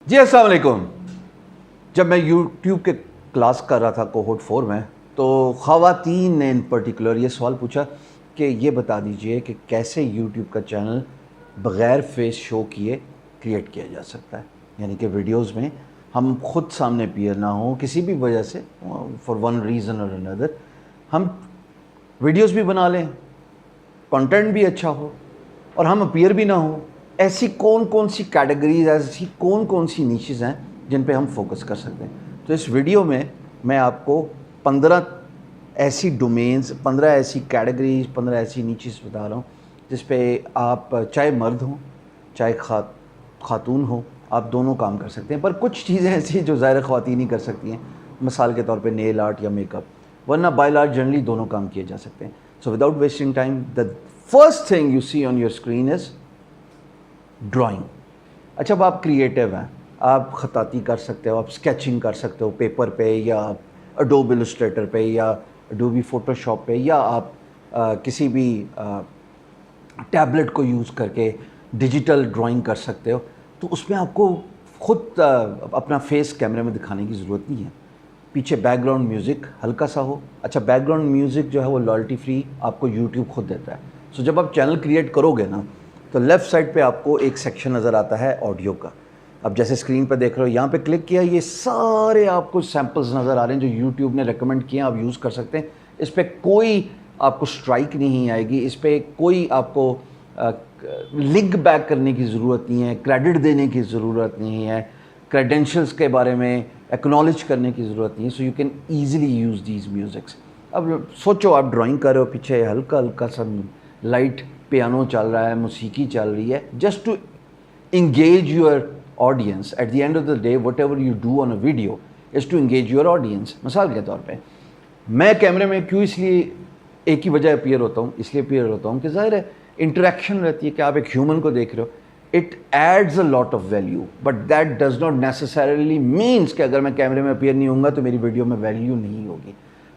جی السلام علیکم. جب میں یوٹیوب کے کلاس کر رہا تھا کوہورٹ 4 میں، تو خواتین نے ان پرٹیکولر یہ سوال پوچھا کہ یہ بتا دیجئے کہ کیسے یوٹیوب کا چینل بغیر فیس شو کیے کریٹ کیا جا سکتا ہے. یعنی کہ ویڈیوز میں ہم خود سامنے اپیئر نہ ہوں کسی بھی وجہ سے، فار ون ریزن اور اندر، ہم ویڈیوز بھی بنا لیں، کنٹینٹ بھی اچھا ہو اور ہم اپیئر بھی نہ ہوں. ایسی کون سی کیٹیگریز، ایسی کون سی نیچز ہیں جن پہ ہم فوکس کر سکتے ہیں. تو اس ویڈیو میں آپ کو 15 ایسی ڈومینز، 15 ایسی کیٹیگریز، 15 ایسی نیچز بتا رہا ہوں جس پہ آپ چاہے مرد ہوں چاہے خاتون ہو، آپ دونوں کام کر سکتے ہیں. پر کچھ چیزیں ایسی جو ظاہر خواتین ہی کر سکتی ہیں، مثال کے طور پہ نیل آرٹ یا میک اپ، ورنہ بائل آرٹ جنرلی دونوں کام کیے جا سکتے ہیں. So without wasting time, the first thing you see on your screen is drawing. اچھا، اب آپ کریٹیو ہیں، آپ خطاطی کر سکتے ہو، آپ اسکیچنگ کر سکتے ہو پیپر پہ یا اڈوب السٹریٹر پہ یا اڈوبی فوٹوشاپ پہ، یا آپ کسی بھی ٹیبلٹ کو یوز کر کے ڈیجیٹل ڈرائنگ کر سکتے ہو. تو اس میں آپ کو خود اپنا فیس کیمرے میں دکھانے کی ضرورت نہیں ہے. پیچھے بیک گراؤنڈ میوزک ہلکا سا ہو. اچھا، بیک گراؤنڈ میوزک جو ہے وہ لائلٹی فری آپ کو یوٹیوب خود دیتا ہے. سو جب آپ چینل کریٹ کرو گے نا، تو لیفٹ سائڈ پہ آپ کو ایک سیکشن نظر آتا ہے آڈیو کا. اب جیسے اسکرین پہ دیکھ رہے ہو، یہاں پہ کلک کیا، یہ سارے آپ کو سیمپلز نظر آ رہے ہیں جو یوٹیوب نے ریکمنڈ کیے ہیں، آپ یوز کر سکتے ہیں. اس پہ کوئی آپ کو اسٹرائک نہیں آئے گی، اس پہ کوئی آپ کو لنک بیک کرنے کی ضرورت نہیں ہے، کریڈٹ دینے کی ضرورت نہیں ہے، کریڈینشلز کے بارے میں ایکنالج کرنے کی ضرورت نہیں ہے. So you can easily use these musics. اب سوچو آپ ڈرائنگ کر رہے ہو، پیچھے ہلکا سا لائٹ پیانو چل رہا ہے، موسیقی چل رہی ہے، just to engage your audience. At the end of the day whatever you do on a video is to engage your audience. مثال کے طور پہ میں کیمرے میں کیوں اس لیے ایک ہی وجہ اپیئر ہوتا ہوں، اس لیے اپیئر ہوتا ہوں کہ ظاہر ہے انٹریکشن رہتی ہے کہ آپ ایک ہیومن کو دیکھ رہے ہو. It adds a lot of value, but that does not necessarily means کہ اگر میں کیمرے میں اپیئر نہیں ہوں گا تو میری ویڈیو میں ویلیو نہیں ہوگی.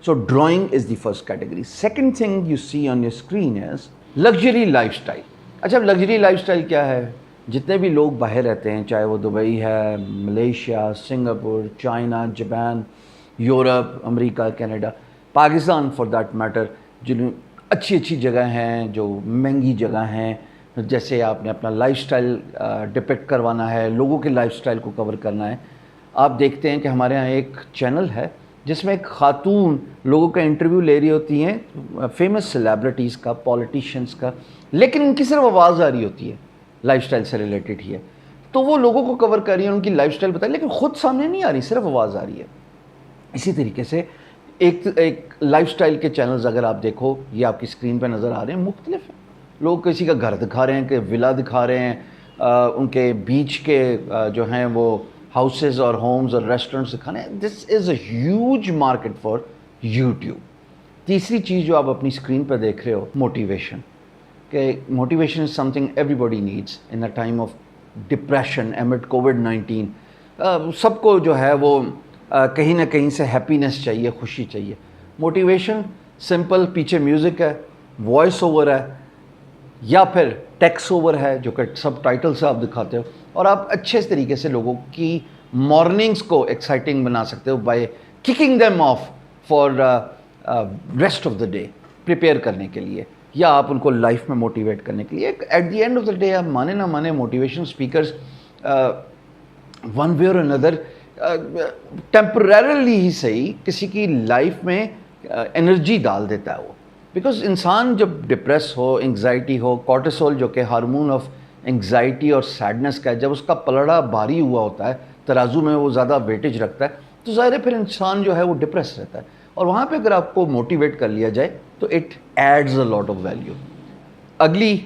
So drawing is the first category. Second thing you see on your screen is luxury lifestyle. اچھا، اب لگژری لائف اسٹائل کیا ہے؟ جتنے بھی لوگ باہر رہتے ہیں، چاہے وہ دبئی ہے، Malaysia, Singapore, China, Japan, Europe, امریکہ، Canada, Pakistan for that matter, جن اچھی جگہ ہیں، جو مہنگی جگہ ہیں، جیسے آپ نے اپنا لائف سٹائل ڈپکٹ کروانا ہے، لوگوں کے لائف سٹائل کو کور کرنا ہے. آپ دیکھتے ہیں کہ ہمارے ہاں ایک چینل ہے جس میں ایک خاتون لوگوں کا انٹرویو لے رہی ہوتی ہیں، فیمس سیلیبریٹیز کا، پولیٹیشینس کا، لیکن ان کی صرف آواز آ رہی ہوتی ہے، لائف سٹائل سے ریلیٹڈ ہی ہے. تو وہ لوگوں کو کور کر رہی ہیں، ان کی لائف سٹائل بتا رہی ہے، لیکن خود سامنے نہیں آ رہی، صرف آواز آ رہی ہے. اسی طریقے سے ایک لائف سٹائل کے چینلز اگر آپ دیکھو، یہ آپ کی اسکرین پہ نظر آ رہے ہیں، مختلف ہیں. لوگ کسی کا گھر دکھا رہے ہیں، کہ ولا دکھا رہے ہیں، ان کے بیچ کے جو ہیں وہ ہاؤسز اور ہومز اور ریسٹورنٹس دکھا رہے ہیں. This is a huge market for YouTube. تیسری چیز جو آپ اپنی اسکرین پہ دیکھ رہے ہو، موٹیویشن. کہ motivation is something everybody needs in a time of depression amid کووڈ-19. سب کو جو ہے وہ کہیں نہ کہیں سے ہیپینس چاہیے، خوشی چاہیے. موٹیویشن سمپل، پیچھے میوزک ہے، وائس اوور ہے، یا پھر ٹیکسٹ اوور ہے جو کہ سب ٹائٹل سے آپ دکھاتے ہو، اور آپ اچھے طریقے سے لوگوں کی مارننگز کو ایکسائٹنگ بنا سکتے ہو by cooking them off for rest of the day, prepare کرنے کے لیے، یا آپ ان کو لائف میں موٹیویٹ کرنے کے لیے. At the end of the day آپ مانے نہ مانے، موٹیویشن اسپیکرز ون وے اور اندر ٹیمپریرلی ہی صحیح کسی کی لائف میں انرجی ڈال دیتا ہے وہ. بیکاز انسان جب ڈپریس ہو، انگزائٹی ہو، کورٹیسول جو کہ ہارمون آف انگزائٹی اور سیڈنس کا ہے، جب اس کا پلڑا بھاری ہوا ہوتا ہے، ترازو میں وہ زیادہ ویٹیج رکھتا ہے، تو ظاہر ہے پھر انسان جو ہے وہ ڈپریس رہتا ہے. اور وہاں پہ اگر آپ کو موٹیویٹ کر لیا جائے تو it adds a lot of value. اگلی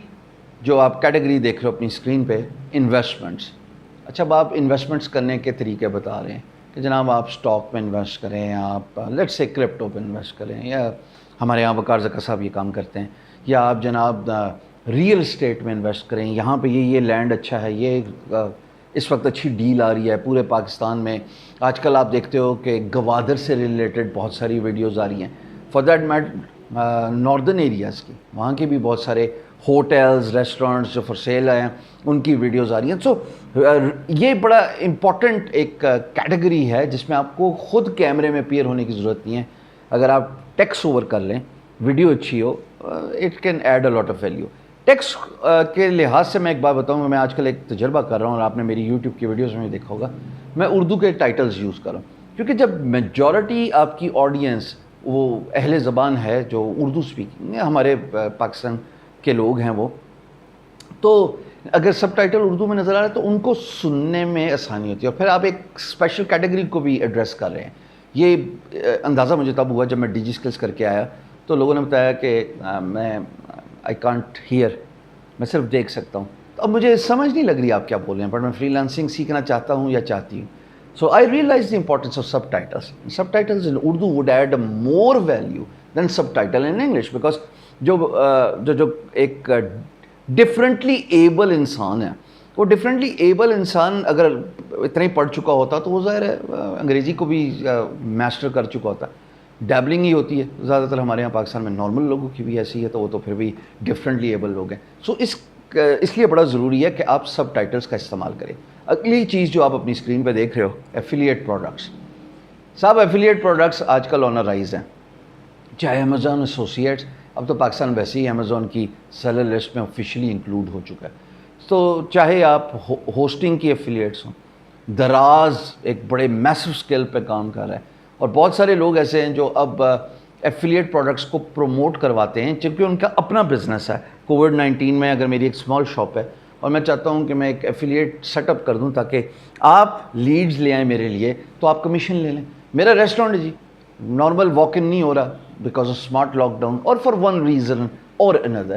جو آپ کیٹیگری دیکھ رہے ہو اپنی اسکرین پہ، انویسٹمنٹس. اچھا، اب آپ انویسٹمنٹس کرنے کے طریقے بتا رہے ہیں کہ جناب آپ سٹاک میں انویسٹ کریں، آپ لیٹس سے کرپٹو پہ انویسٹ کریں، یا ہمارے یہاں وقار زکا صاحب یہ کام کرتے ہیں، یا آپ جناب ریئل اسٹیٹ میں انویسٹ کریں، یہاں پہ یہ لینڈ اچھا ہے، یہ اس وقت اچھی ڈیل آ رہی ہے پورے پاکستان میں. آج کل آپ دیکھتے ہو کہ گوادر سے ریلیٹڈ بہت ساری ویڈیوز آ رہی ہیں، for that metre northern areas کی، وہاں کے بھی بہت سارے ہوٹلز ریسٹورنٹس جو فار سیل ہیں ان کی ویڈیوز آ رہی ہیں. سو یہ بڑا امپورٹنٹ ایک کیٹیگری ہے جس میں آپ کو خود کیمرے میں اپیئر ہونے کی ضرورت نہیں ہے. اگر آپ ٹیکسٹ اوور کر لیں, ویڈیو اچھی ہو, it can add a lot of value. Text کے لحاظ سے میں ایک بات بتاؤں گا, میں آج کل ایک تجربہ کر رہا ہوں اور آپ نے میری یوٹیوب کی ویڈیوز میں دیکھا ہوگا, میں اردو کے ٹائٹلز یوز کر رہا ہوں کیونکہ جب میجورٹی آپ کی آڈینس وہ اہل زبان ہے جو اردو اسپیکنگ ہمارے پاکستان کے لوگ ہیں وہ, تو اگر سب ٹائٹل اردو میں نظر آ رہا ہے تو ان کو سننے میں آسانی ہوتی ہے. اور پھر آپ ایک اسپیشل کیٹیگری کو بھی ایڈریس کر رہے ہیں. یہ اندازہ مجھے تب ہوا جب میں ڈی جی اسکلز کر کے آیا تو لوگوں نے بتایا کہ میں آئی کانٹ ہیئر, میں صرف دیکھ سکتا ہوں. تو اب مجھے سمجھ نہیں لگ رہی آپ کیا بول رہے ہیں, بٹ میں فری لانسنگ سیکھنا چاہتا ہوں یا چاہتی ہوں. So I realize the importance of subtitles. Subtitles in Urdu would add more value than subtitle in English, because جو ایک ڈفرینٹلی ایبل انسان ہے, وہ ڈفرینٹلی ایبل انسان اگر اتنا ہی پڑھ چکا ہوتا تو وہ ظاہر ہے انگریزی کو بھی میسٹر کر چکا ہوتا. ڈیبلنگ ہی ہوتی ہے زیادہ تر ہمارے یہاں پاکستان میں, نارمل لوگوں کی بھی ایسی ہے, تو وہ تو پھر بھی ڈفرینٹلی ایبل لوگ ہیں. سو اس لیے بڑا ضروری ہے کہ آپ سب ٹائٹلس کا استعمال کریں. اگلی چیز جو آپ اپنی اسکرین پہ دیکھ رہے ہو, ایفیلیٹ پروڈکٹس. صاحب ایفیلیٹ پروڈکٹس آج کل آن رائز ہیں, چاہے امیزون ایسوسیٹس, اب تو پاکستان ویسے ہی امیزون کی سیلر لسٹ میں آفیشلی انکلوڈ ہو چکا ہے. تو چاہے آپ ہوسٹنگ کی ایفیلیٹس ہوں, دراز ایک بڑے میسو اسکیل پہ کام کر رہا ہے, اور بہت سارے لوگ ایسے ہیں جو اب ایفیلیٹ پروڈکٹس کو پروموٹ کرواتے ہیں چونکہ ان کا اپنا بزنس ہے. کووڈ-19 میں اگر میری ایک اسمال شاپ ہے اور میں چاہتا ہوں کہ میں ایک ایفیلیٹ سیٹ اپ کر دوں تاکہ آپ لیڈز لے آئیں میرے لیے, تو آپ کمیشن لے لیں. میرا ریسٹورینٹ جی نارمل واک ان نہیں ہو رہا because of smart lockdown اور فار ون ریزن اور اندر,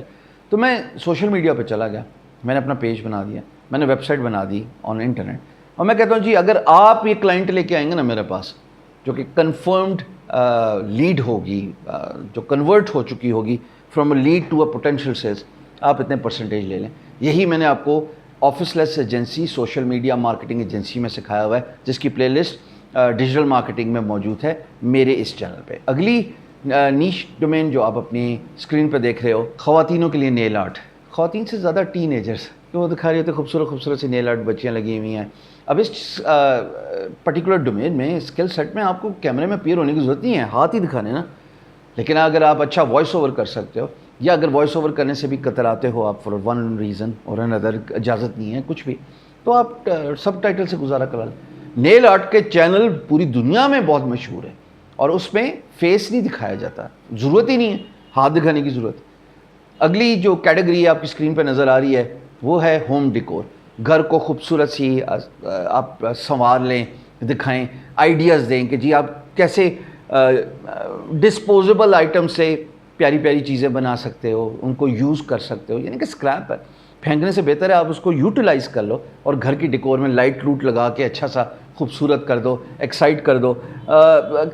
تو میں سوشل میڈیا پہ چلا گیا, میں نے اپنا پیج بنا دیا, میں نے ویب سائٹ بنا دی آن انٹرنیٹ, اور میں کہتا ہوں جی اگر آپ یہ کلائنٹ لے کے آئیں گے نا میرے پاس جو کہ کنفرمڈ لیڈ ہوگی, جو کنورٹ ہو چکی ہوگی from a lead to a potential sales, آپ اتنے پرسنٹیج لے لیں. یہی میں نے آپ کو office less agency social media marketing agency میں سکھایا ہوا ہے, جس کی پلے لسٹ ڈیجیٹل مارکیٹنگ میں موجود ہے میرے اس چینل پہ. اگلی نیش ڈومین جو آپ اپنی اسکرین پہ دیکھ رہے ہو, خواتینوں کے لیے نیل آرٹ. خواتین سے زیادہ ٹین ایجرس کہ وہ دکھا رہی ہوتے خوبصورت خوبصورت سی نیل آرٹ بچیاں لگی ہوئی ہیں. اب اس پرٹیکولر ڈومین میں اسکل سیٹ میں آپ کو کیمرے میں اپیئر ہونے کی ضرورت نہیں ہے, ہاتھ ہی دکھانے نا. لیکن اگر آپ اچھا وائس اوور کر سکتے ہو, یا اگر وائس اوور کرنے سے بھی کتراتے ہو آپ فار ون ریزن اور اندر اجازت نہیں ہے کچھ بھی, تو آپ سب ٹائٹل سے گزارا کرا لیں. نیل آرٹ کے چینل پوری دنیا میں بہت مشہور ہے اور اس میں فیس نہیں دکھایا جاتا, ضرورت ہی نہیں ہے ہاتھ دکھانے کی ضرورت. اگلی جو کیٹیگری آپ کی اسکرین پہ نظر آ رہی ہے وہ ہے ہوم ڈیکور. گھر کو خوبصورت سی آپ سنوار لیں, دکھائیں, آئیڈیاز دیں کہ جی آپ کیسے ڈسپوزیبل آئٹم سے پیاری پیاری چیزیں بنا سکتے ہو, ان کو یوز کر سکتے ہو. یعنی کہ اسکریپ ہے, پھینکنے سے بہتر ہے آپ اس کو یوٹیلائز کر لو اور گھر کی ڈیکور میں لائٹ لوٹ لگا کے اچھا سا خوبصورت کر دو, ایکسائٹ کر دو.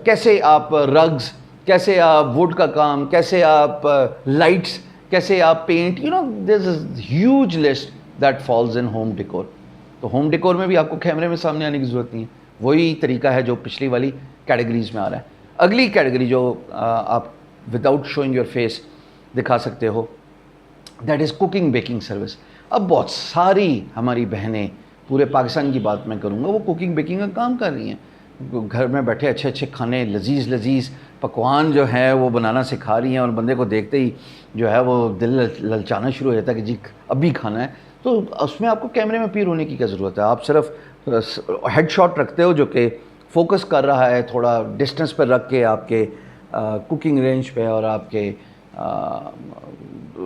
کیسے آپ رگز, کیسے آپ ووڈ کا کام, کیسے آپ لائٹس, کیسے آپ paint, you know there is a huge list that falls in home decor. تو ہوم ڈیکور میں بھی آپ کو کیمرے میں سامنے آنے کی ضرورت نہیں ہے, وہی طریقہ ہے جو پچھلی والی کیٹیگریز میں آ رہا ہے. اگلی کیٹیگری جو آپ وداؤٹ شوئنگ یور فیس دکھا سکتے ہو, that is cooking baking service. اب بہت ساری ہماری بہنیں, پورے پاکستان کی بات میں کروں گا, وہ کوکنگ بیکنگ کا کام کر رہی ہیں. گھر میں بیٹھے اچھے اچھے کھانے, لذیذ پکوان جو ہے وہ بنانا سکھا رہی ہیں, اور بندے کو دیکھتے ہی جو ہے وہ دل للچانا شروع ہو جاتا ہے کہ جی ابھی کھانا ہے. تو اس میں آپ کو کیمرے میں اپیئر ہونے کی کیا ضرورت ہے, آپ صرف ہیڈ شاٹ رکھتے ہو جو کہ فوکس کر رہا ہے تھوڑا ڈسٹینس پہ رکھ کے آپ کے کوکنگ رینج پہ, اور آپ کے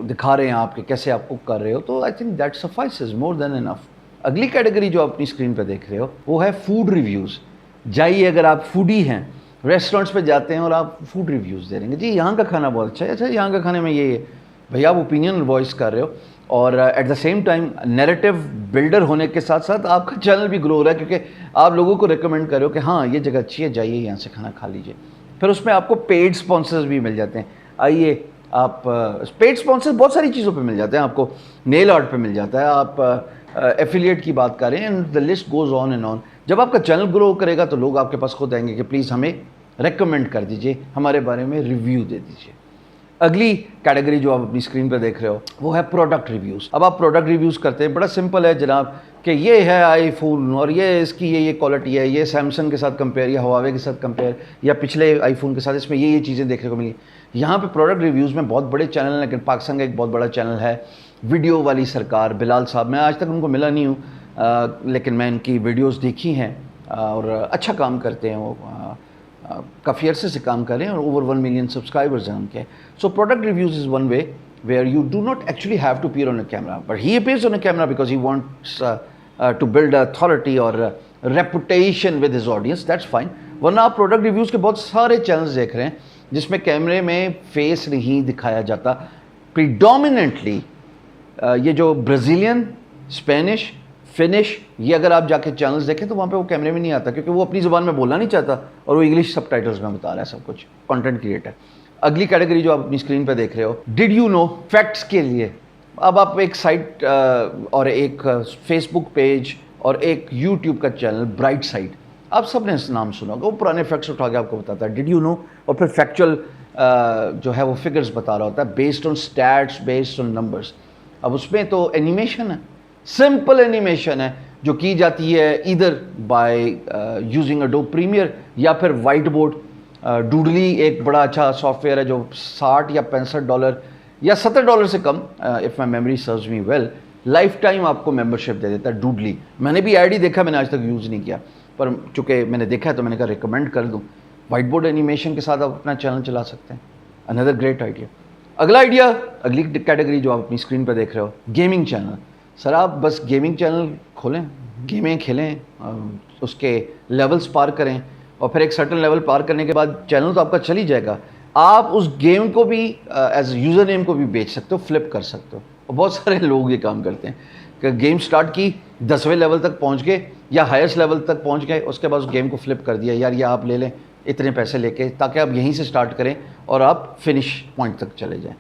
دکھا رہے ہیں آپ کے کیسے آپ کوک کر رہے ہو, تو آئی تھنک دیٹ سفائسز مور دین انف. اگلی کیٹیگری جو آپ اپنی اسکرین پہ دیکھ رہے ہو وہ ہے فوڈ ریویوز. جائیے, اگر آپ فوڈی ہیں, ریسٹورینٹس پہ جاتے ہیں اور آپ فوڈ ریویوز دے رہیں گے, جی یہاں کا کھانا بہت اچھا ہے, اچھا یہاں کا کھانے میں یہ ہے, بھئی آپ اوپینین وائس کر رہے ہو, اور at the same time narrative builder ہونے کے ساتھ ساتھ آپ کا چینل بھی گرو ہو رہا ہے, کیونکہ آپ لوگوں کو ریکمینڈ کر رہے ہو کہ ہاں یہ جگہ اچھی ہے, جائیے یہاں سے کھانا کھا لیجیے. پھر اس میں آپ کو پیڈ سپانسرز بھی مل جاتے ہیں. آئیے آپ پیڈ سپانسر بہت ساری چیزوں پہ مل جاتے ہیں, آپ کو نیل آرٹ پہ مل جاتا ہے, آپ ایفیلیٹ کی بات کر رہے ہیں, and the list goes on and on. جب آپ کا چینل گرو کرے گا تو لوگ آپ کے پاس خود آئیں گے کہ پلیز ہمیں ریکمینڈ کر دیجئے, ہمارے بارے میں ریویو دے دیجئے. اگلی کیٹیگری جو آپ اپنی اسکرین پہ دیکھ رہے ہو وہ ہے پروڈکٹ ریویوز. اب آپ پروڈکٹ ریویوز کرتے ہیں, بڑا سمپل ہے جناب کہ یہ ہے آئی فون اور یہ اس کی یہ کوالٹی ہے, یہ سیمسنگ کے ساتھ کمپیئر یا ہواوے کے ساتھ کمپیئر یا پچھلے آئی فون کے ساتھ, اس میں یہ چیزیں دیکھنے کو ملی. یہاں پہ پروڈکٹ ریویوز میں بہت بڑے چینل ہیں, لیکن پاکستان کا ایک بہت بڑا چینل ہے ویڈیو والی سرکار بلال صاحب. میں آج تک ان کو ملا نہیں ہوں, لیکن میں ان کی ویڈیوز دیکھی ہیں اور اچھا کام کرتے ہیں. وہ کافی عرصے سے کام کر رہے ہیں اور اوور 1 ملین سبسکرائبرز ہیں ان کے. So product reviews is one way where you do not actually have to appear on a camera, but he appears on a camera because he wants to build authority or reputation with his audience. That's fine. ورنہ آپ product reviews کے بہت سارے channels دیکھ رہے ہیں جس میں کیمرے میں فیس نہیں دکھایا جاتا. پریڈومیننٹلی یہ جو برازیلین, اسپینش, فنش, یہ اگر آپ جا کے چینلز دیکھیں تو وہاں پہ وہ کیمرے میں نہیں آتا کیونکہ وہ اپنی زبان میں بولنا نہیں چاہتا اور وہ انگلش سب ٹائٹلز میں بتا رہا ہے سب کچھ, کانٹینٹ کریٹر. اگلی کیٹیگری جو آپ اپنی اسکرین پہ دیکھ رہے ہو, ڈیڈ یو نو, فیکٹس کے لیے. اب آپ ایک سائٹ اور ایک فیس بک پیج اور ایک یوٹیوب کا چینل برائٹ سائٹ, آپ سب نے اس نام سنا ہوگا. وہ پرانے فیکٹس اٹھا کے آپ کو بتاتا ہے ڈیڈ یو نو, اور پھر فیکچوئل جو ہے وہ فگرز بتا رہا ہوتا ہے based on stats, based on numbers. اب اس میں تو اینیمیشن ہے, سمپل اینیمیشن ہے جو کی جاتی ہے ایدر بائی یوزنگ اڈوب پریمیئر یا پھر وائٹ بورڈ. ڈوڈلی ایک بڑا اچھا سافٹ ویئر ہے جو $60 یا $65 یا $70 سے کم, if my memory serves me well, lifetime آپ کو ممبرشپ دے دیتا ہے ڈوڈلی. میں نے بھی آئی ڈی دیکھا, میں نے آج تک یوز نہیں کیا, پر چونکہ میں نے دیکھا ہے تو میں نے کہا ریکمینڈ کر دوں. وائٹ بورڈ اینیمیشن کے ساتھ آپ اپنا چینل چلا سکتے ہیں. اندر گریٹ آئیڈیا. اگلا آئیڈیا, اگلی کیٹیگری جو آپ اپنی اسکرین پہ دیکھ رہے ہو, گیمنگ چینل. سر آپ بس گیمنگ چینل کھولیں, گیمیں کھیلیں, اس کے لیولز پار کریں اور پھر ایک سرٹن لیول پار کرنے کے بعد چینل تو آپ کا چل ہی جائے گا. آپ اس گیم کو بھی ایز یوزر نیم کو بھی بیچ سکتے ہو, فلپ کر سکتے ہو. اور بہت سارے لوگ یہ کام کرتے ہیں کہ گیم سٹارٹ کی, 10ویں لیول تک پہنچ گئے یا ہائیسٹ لیول تک پہنچ گئے, اس کے بعد اس گیم کو فلپ کر دیا, یار یہ آپ لے لیں اتنے پیسے لے کے, تاکہ آپ یہیں سے سٹارٹ کریں اور آپ فنش پوائنٹ تک چلے جائیں.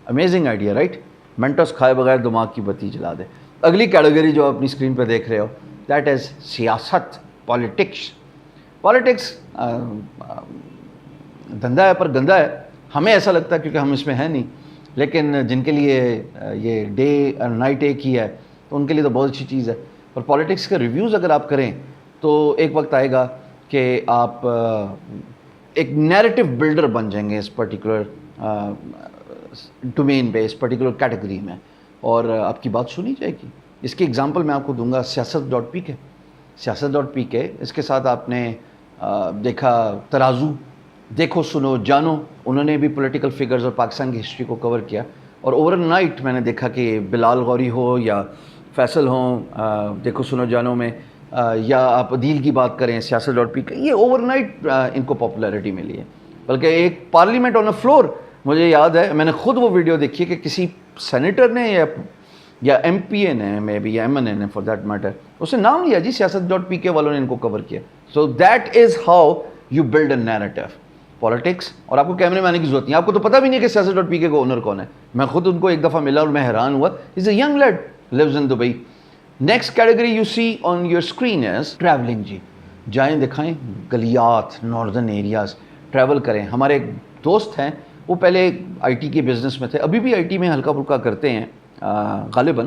Amazing idea right. مینٹوس کھائے بغیر دماغ کی بتی جلا دے. اگلی کیٹیگری جو آپ اپنی اسکرین پہ دیکھ رہے ہو, دیٹ از سیاست, پالیٹکس. پالیٹکس دھندا ہے پر گندا ہے. ہمیں ایسا لگتا ہے کیونکہ ہم اس میں ہیں نہیں, لیکن جن کے لیے یہ ڈے اور نائٹ ایک ہی ہے تو ان کے لیے تو بہت اچھی چیز ہے. اور پالیٹکس کے ریویوز اگر آپ کریں تو ایک وقت آئے گا کہ آپ ایک نیریٹو بلڈر بن جائیں گے اس پرٹیکولر ڈومین پہ, اس پرٹیکولر کیٹیگری میں, اور آپ کی بات سنی جائے گی. اس کی اگزامپل میں آپ کو دوں گا سیاست.pk. سیاست.pk, اس کے ساتھ آپ نے دیکھا ترازو, دیکھو سنو جانو, انہوں نے بھی پولیٹیکل فگرز اور پاکستان کی ہسٹری کو کور کیا. اور اوور نائٹ میں نے دیکھا کہ بلال غوری ہو یا فیصل ہوں دیکھو سنو جانو میں, یا آپ عدیل کی بات کریں سیاست.pk, یہ اوور نائٹ ان کو پاپولیرٹی ملی ہے. بلکہ ایک پارلیمنٹ آن اے فلور, مجھے یاد ہے میں نے خود وہ ویڈیو دیکھی ہے کہ کسی سینیٹر نے یا ایم پی اے نے مے بی یا ایم این اے نے فار دیٹ میٹر, اس نے نام لیا جی سیاست.pk والوں نے ان کو کور کیا. So that is how you build a narrative. Politics, اور آپ کو کیمرے میں آنے کی ضرورت نہیں, آپ کو تو پتہ بھی نہیں کہ سیاست.pk کا اونر کون ہے. میں خود ان کو ایک دفعہ ملا اور میں حیران ہوا. Is a young lad, lives in Dubai. Next category you see on your screen is travelling. جی جائیں دکھائیں, گلیات, ناردرن ایریاز, ٹریول کریں. ہمارے ایک دوست ہیں, وہ پہلے آئی ٹی کے بزنس میں تھے, ابھی بھی آئی ٹی میں ہلکا پھلکا کرتے ہیں غالباً.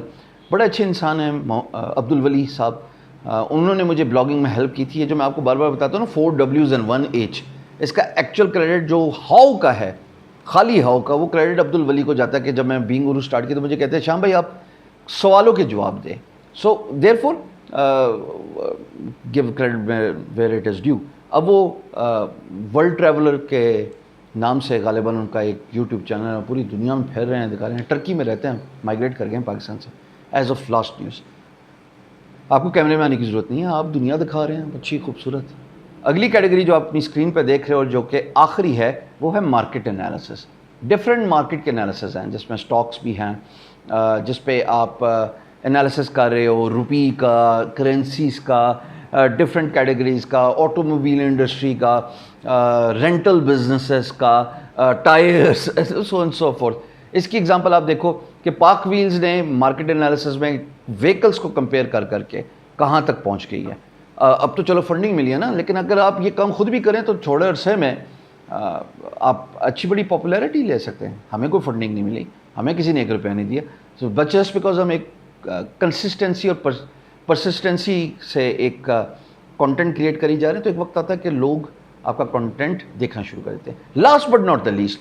بڑے اچھے انسان ہیں عبد الولی صاحب, انہوں نے مجھے بلاگنگ میں ہیلپ کی تھی. یہ جو میں آپ کو بار بار بتاتا ہوں نا 4 Ws and 1 H, اس کا ایکچوئل کریڈٹ جو ہاؤ کا ہے, خالی ہاؤ کا, وہ کریڈٹ عبد الولی کو جاتا ہے. کہ جب میں بینگ گرو اسٹارٹ کی تو مجھے کہتے ہیں شام بھائی آپ سوالوں کے جواب دیں. So therefore give credit where it is due. اب وہ ورلڈ ٹریولر کے نام سے غالباً ان کا ایک یوٹیوب چینل ہے, پوری دنیا میں پھیر رہے ہیں, دکھا رہے ہیں. ٹرکی میں رہتے ہیں, مائگریٹ کر گئے ہیں پاکستان سے ایز آف لاسٹ نیوز. آپ کو کیمرے میں آنے کی ضرورت نہیں ہے, آپ دنیا دکھا رہے ہیں اچھی خوبصورت. اگلی کیٹیگری جو آپ اپنی اسکرین پہ دیکھ رہے ہو اور جو کہ آخری ہے وہ ہے مارکیٹ انالیسس. ڈفرینٹ مارکیٹ کے انالیسس ہیں جس میں اسٹاکس بھی ہیں, جس پہ آپ انالیسس کر رہے ہو روپی کا, کرنسیز کا, ڈفرینٹ کیٹیگریز کا, آٹو موبائل انڈسٹری کا, رینٹل بزنسز کا, tyres, so and so forth. اس کی ایگزامپل آپ دیکھو کہ پاک ویلز نے مارکیٹ انالیسس میں ویکلز کو کمپیئر کر کے کہاں تک پہنچ گئی ہے. اب تو چلو فنڈنگ ملی ہے نا, لیکن اگر آپ یہ کام خود بھی کریں تو چھوڑے عرصے میں آپ اچھی بڑی پاپولیرٹی لے سکتے ہیں. ہمیں کوئی فنڈنگ نہیں ملی, ہمیں کسی نے 1 روپیہ نہیں دیا. سو بٹ جسٹ بیکاز ہم ایک کنسسٹنسی اور پرسسٹنسی سے ایک کانٹینٹ کریٹ کری جا رہے ہیں, تو ایک وقت آتا ہے کہ لوگ آپ کا کانٹینٹ دیکھنا شروع کر دیتے ہیں. Last but not the least,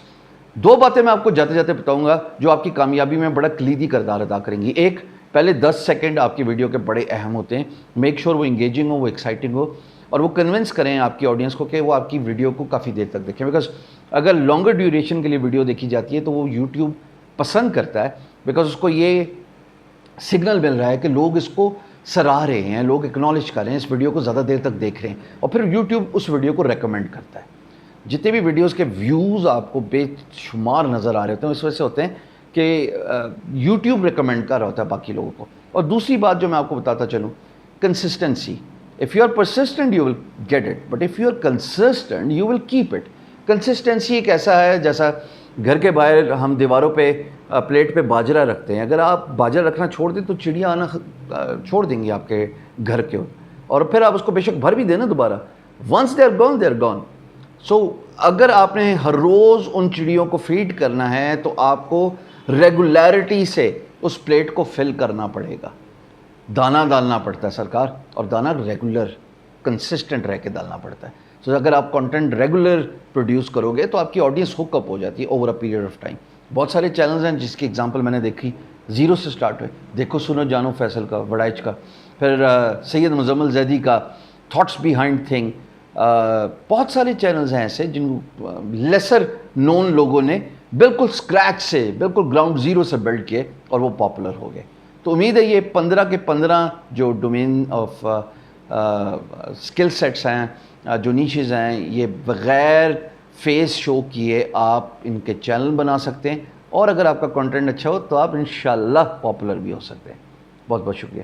2 باتیں میں آپ کو جاتے جاتے بتاؤں گا جو آپ کی کامیابی میں بڑا کلیدی کردار ادا کریں گی. ایک, پہلے 10 سیکنڈ آپ کی ویڈیو کے بڑے اہم ہوتے ہیں. میک شور وہ انگیجنگ ہو, وہ ایکسائٹنگ ہو, اور وہ کنونس کریں آپ کی آڈینس کو کہ وہ آپ کی ویڈیو کو کافی دیر تک دیکھیں. بیکاز اگر لانگر ڈیوریشن کے لیے ویڈیو دیکھی جاتی ہے تو وہ یوٹیوب پسند کرتا ہے, بیکاز اس کو یہ سگنل مل رہا ہے کہ لوگ اس کو سراہ رہے ہیں, لوگ اکنالج کر رہے ہیں, اس ویڈیو کو زیادہ دیر تک دیکھ رہے ہیں, اور پھر یوٹیوب اس ویڈیو کو ریکمینڈ کرتا ہے. جتنے بھی ویڈیوز کے ویوز آپ کو بے شمار نظر آ رہے ہوتے ہیں اس وجہ سے ہوتے ہیں کہ یوٹیوب ریکمینڈ کر رہا ہوتا ہے باقی لوگوں کو. اور دوسری بات جو میں آپ کو بتاتا چلوں, consistency. If you are persistent you will get it, but if you are consistent you will keep it. Consistency ایک ایسا ہے جیسا گھر کے باہر ہم دیواروں پہ پلیٹ پہ باجرہ رکھتے ہیں. اگر آپ باجرہ رکھنا چھوڑ دیں تو چڑیاں آنا چھوڑ دیں گی آپ کے گھر کے, اور پھر آپ اس کو بے شک بھر بھی دیں نا دوبارہ, once they are gone they are gone. So اگر آپ نے ہر روز ان چڑیوں کو فیڈ کرنا ہے تو آپ کو ریگولیرٹی سے اس پلیٹ کو فل کرنا پڑے گا. دانہ ڈالنا پڑتا ہے سرکار, اور دانہ ریگولر کنسسٹنٹ رہ کے ڈالنا پڑتا ہے. سو اگر آپ کانٹینٹ ریگولر پروڈیوس کرو گے تو آپ کی آڈینس ہک اپ ہو جاتی ہے over a period of time. بہت سارے چینلز ہیں جس کی ایگزامپل میں نے دیکھی, 0 سے سٹارٹ ہوئے. دیکھو سنو جانو فیصل کا, وڑائچ کا, پھر سید مزمل زیدی کا تھاٹس بیہائنڈ تھنگ. بہت سارے چینلز ہیں ایسے جن لیسر نون لوگوں نے بالکل اسکریچ سے, بالکل گراؤنڈ زیرو سے بلڈ کیے اور وہ پاپولر ہو گئے. تو امید ہے یہ 15 کے 15 جو ڈومین آف اسکل سیٹس ہیں, جو نیچز ہیں, یہ بغیر فیس شو کیے آپ ان کے چینل بنا سکتے ہیں, اور اگر آپ کا کانٹینٹ اچھا ہو تو آپ انشاءاللہ پاپولر بھی ہو سکتے ہیں. بہت بہت شکریہ.